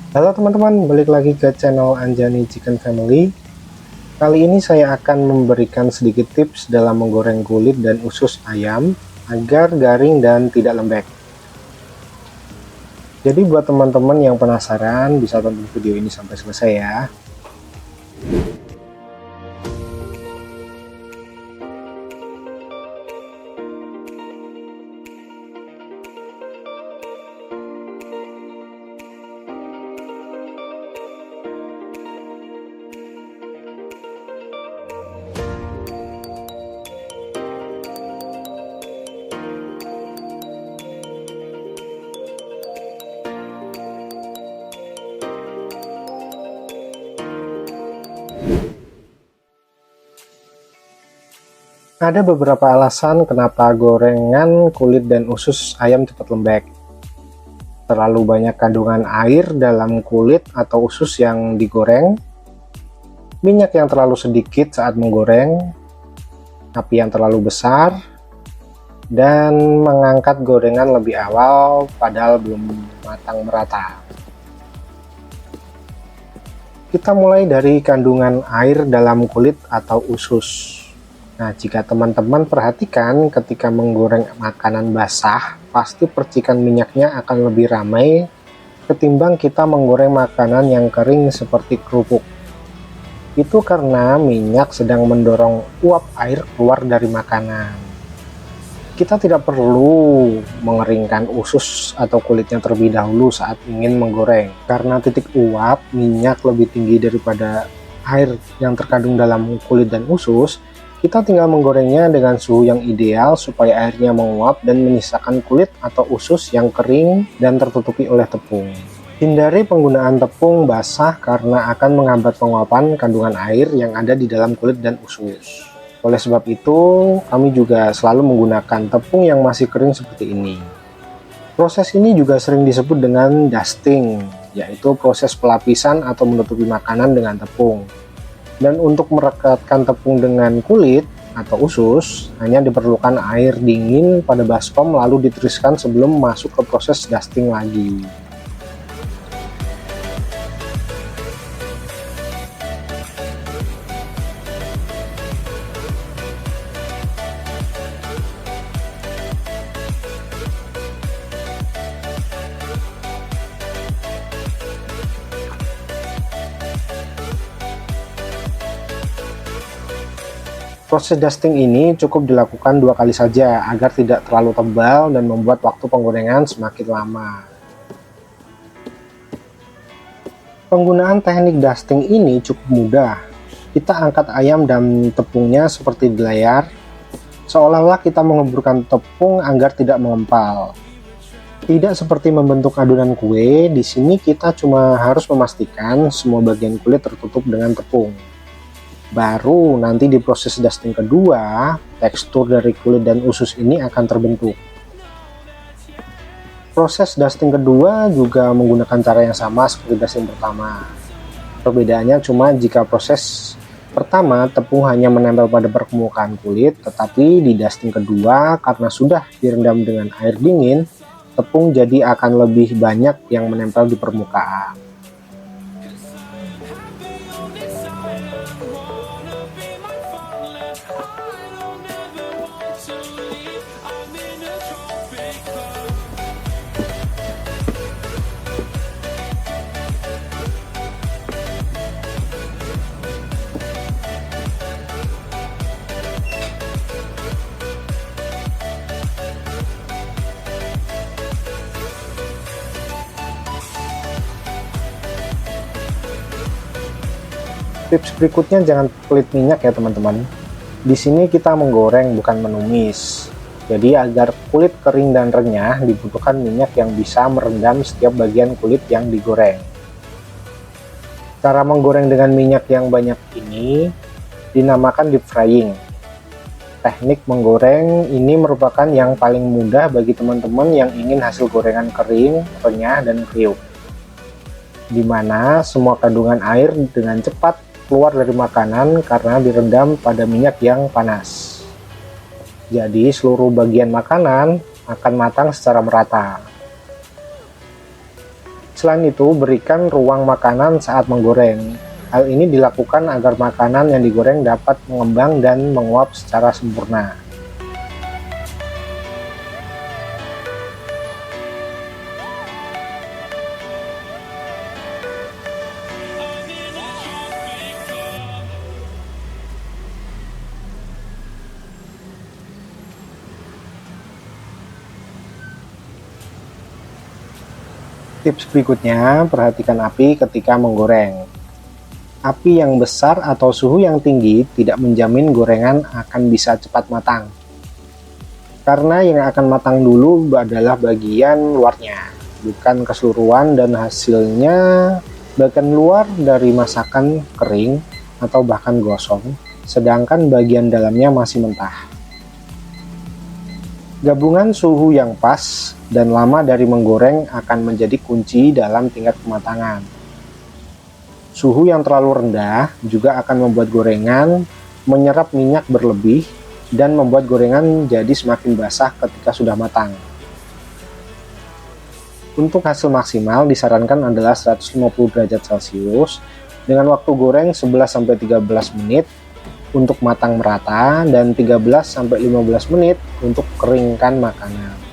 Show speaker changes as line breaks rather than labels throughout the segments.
Halo teman-teman, balik lagi ke channel Anjani Chicken Family. Kali ini saya akan memberikan sedikit tips dalam menggoreng kulit dan usus ayam agar garing dan tidak lembek. Jadi buat teman-teman yang penasaran, bisa tonton video ini sampai selesai ya. Ada beberapa alasan kenapa gorengan kulit dan usus ayam cepat lembek. Terlalu banyak kandungan air dalam kulit atau usus yang digoreng, minyak yang terlalu sedikit saat menggoreng, api yang terlalu besar, dan mengangkat gorengan lebih awal padahal belum matang merata. Kita mulai dari kandungan air dalam kulit atau usus. Nah, jika teman-teman perhatikan ketika menggoreng makanan basah, pasti percikan minyaknya akan lebih ramai ketimbang kita menggoreng makanan yang kering seperti kerupuk. Itu karena minyak sedang mendorong uap air keluar dari makanan. Kita tidak perlu mengeringkan usus atau kulitnya terlebih dahulu saat ingin menggoreng, karena titik uap minyak lebih tinggi daripada air yang terkandung dalam kulit dan usus. Kita tinggal menggorengnya dengan suhu yang ideal supaya airnya menguap dan menyisakan kulit atau usus yang kering dan tertutupi oleh tepung. Hindari penggunaan tepung basah karena akan menghambat penguapan kandungan air yang ada di dalam kulit dan usus. Oleh sebab itu, kami juga selalu menggunakan tepung yang masih kering seperti ini. Proses ini juga sering disebut dengan dusting, yaitu proses pelapisan atau menutupi makanan dengan tepung. Dan untuk merekatkan tepung dengan kulit atau usus, hanya diperlukan air dingin pada baskom lalu ditiriskan sebelum masuk ke proses dusting lagi. Proses dusting ini cukup dilakukan 2 kali saja agar tidak terlalu tebal dan membuat waktu penggorengan semakin lama. Penggunaan teknik dusting ini cukup mudah. Kita angkat ayam dan tepungnya seperti di layar, seolah-olah kita mengemburkan tepung agar tidak mengempal. Tidak seperti membentuk adonan kue, di sini kita cuma harus memastikan semua bagian kulit tertutup dengan tepung. Baru nanti di proses dusting kedua, tekstur dari kulit dan usus ini akan terbentuk. Proses dusting kedua juga menggunakan cara yang sama seperti dusting pertama. Perbedaannya cuma jika proses pertama tepung hanya menempel pada permukaan kulit, tetapi di dusting kedua karena sudah direndam dengan air dingin, tepung jadi akan lebih banyak yang menempel di permukaan. Tips berikutnya jangan pelit minyak ya teman-teman. Di sini kita menggoreng bukan menumis. Jadi agar kulit kering dan renyah dibutuhkan minyak yang bisa merendam setiap bagian kulit yang digoreng. Cara menggoreng dengan minyak yang banyak ini dinamakan deep frying. Teknik menggoreng ini merupakan yang paling mudah bagi teman-teman yang ingin hasil gorengan kering, renyah, dan kriuk, di mana semua kandungan air dengan cepat keluar dari makanan karena direndam pada minyak yang panas. Jadi seluruh bagian makanan akan matang secara merata. Selain itu, berikan ruang makanan saat menggoreng. Hal ini dilakukan agar makanan yang digoreng dapat mengembang dan menguap secara sempurna. Tips berikutnya, perhatikan api ketika menggoreng. Api yang besar atau suhu yang tinggi tidak menjamin gorengan akan bisa cepat matang. Karena yang akan matang dulu adalah bagian luarnya, bukan keseluruhan, dan hasilnya bagian luar dari masakan kering atau bahkan gosong, sedangkan bagian dalamnya masih mentah. Gabungan suhu yang pas dan lama dari menggoreng akan menjadi kunci dalam tingkat kematangan. Suhu yang terlalu rendah juga akan membuat gorengan menyerap minyak berlebih dan membuat gorengan jadi semakin basah ketika sudah matang. Untuk hasil maksimal disarankan adalah 150 derajat Celcius dengan waktu goreng 11-13 menit untuk matang merata dan 13-15 menit untuk keringkan makanan.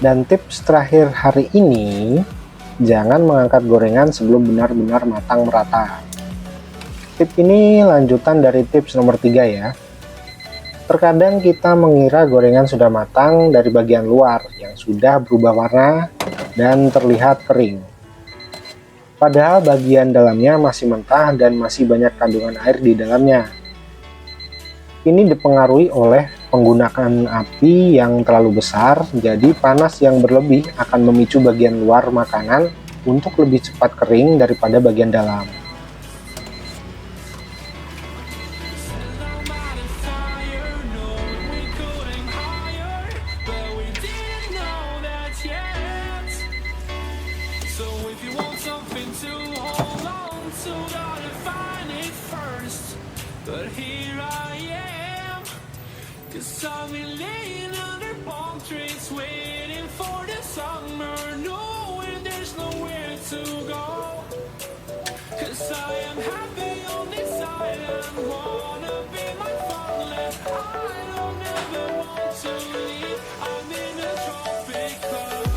Dan tips terakhir hari ini, jangan mengangkat gorengan sebelum benar-benar matang merata. Tips ini lanjutan dari tips nomor 3 ya. Terkadang kita mengira gorengan sudah matang dari bagian luar yang sudah berubah warna dan terlihat kering. Padahal bagian dalamnya masih mentah dan masih banyak kandungan air di dalamnya. Ini dipengaruhi oleh penggunaan api yang terlalu besar, jadi panas yang berlebih akan memicu bagian luar makanan untuk lebih cepat kering daripada bagian dalam.
I've been laying under palm trees, waiting for the summer, knowing there's nowhere to go. 'Cause I am happy on this island, wanna be my fatherland. I don't ever want to leave, I'm in a tropic club.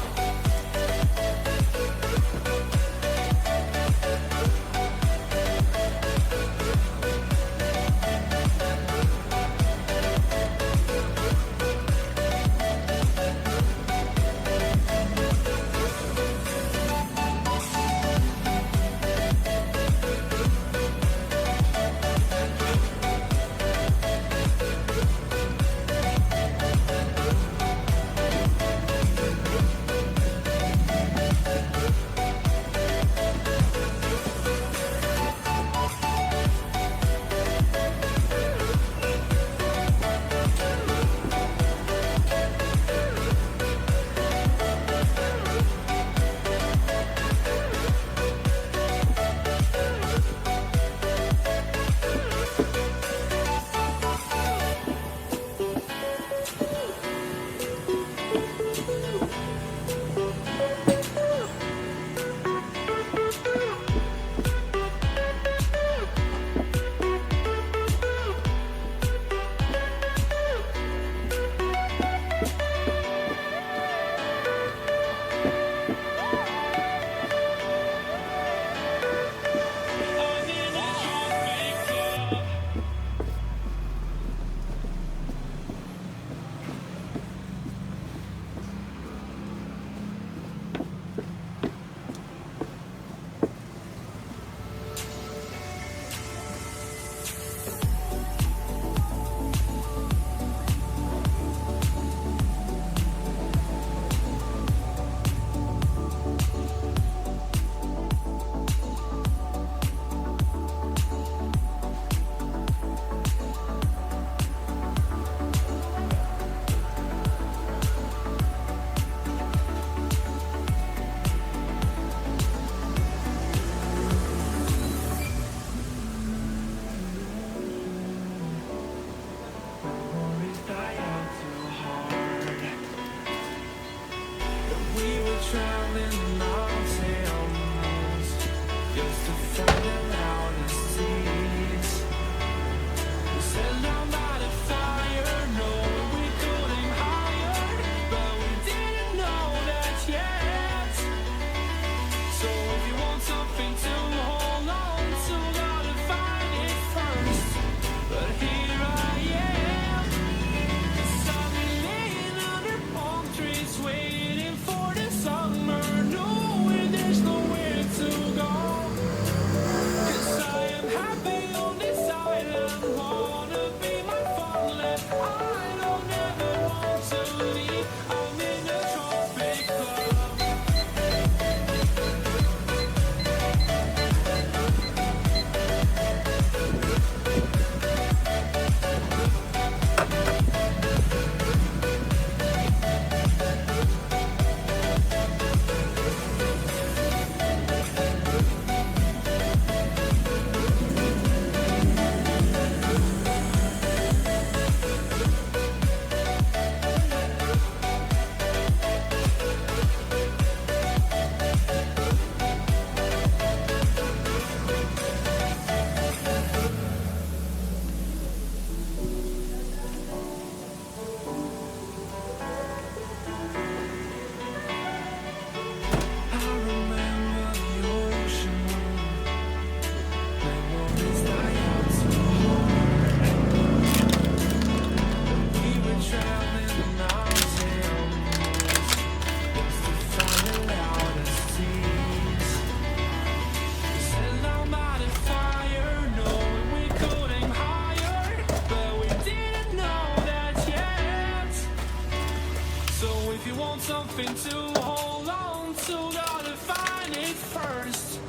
nothing to hold on to, gotta find it first.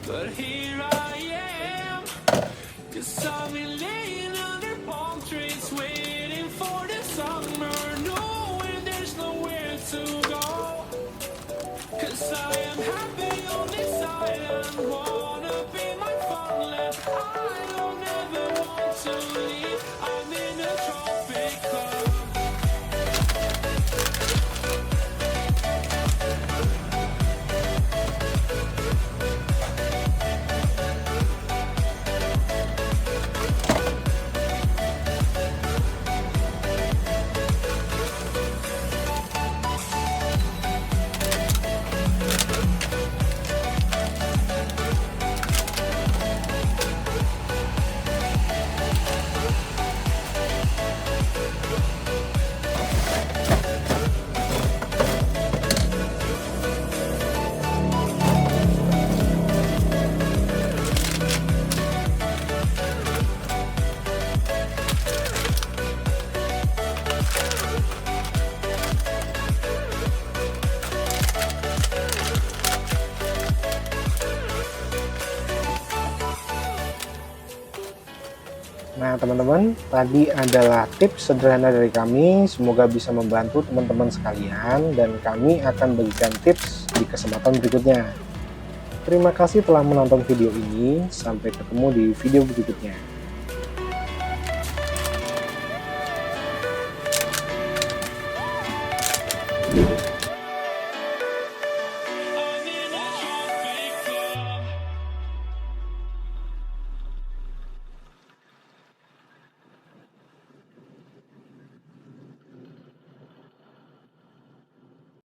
But here I am, 'cause I've been laying under palm trees, waiting for the summer, knowing there's nowhere to go. 'Cause I am happy on this island, wanna be my farmland. I don't ever want to leave, I'm in a tropic club.
Nah teman-teman, tadi adalah tips sederhana dari kami, semoga bisa membantu teman-teman sekalian dan kami akan bagikan tips di kesempatan berikutnya. Terima kasih telah menonton video ini, sampai ketemu di video berikutnya.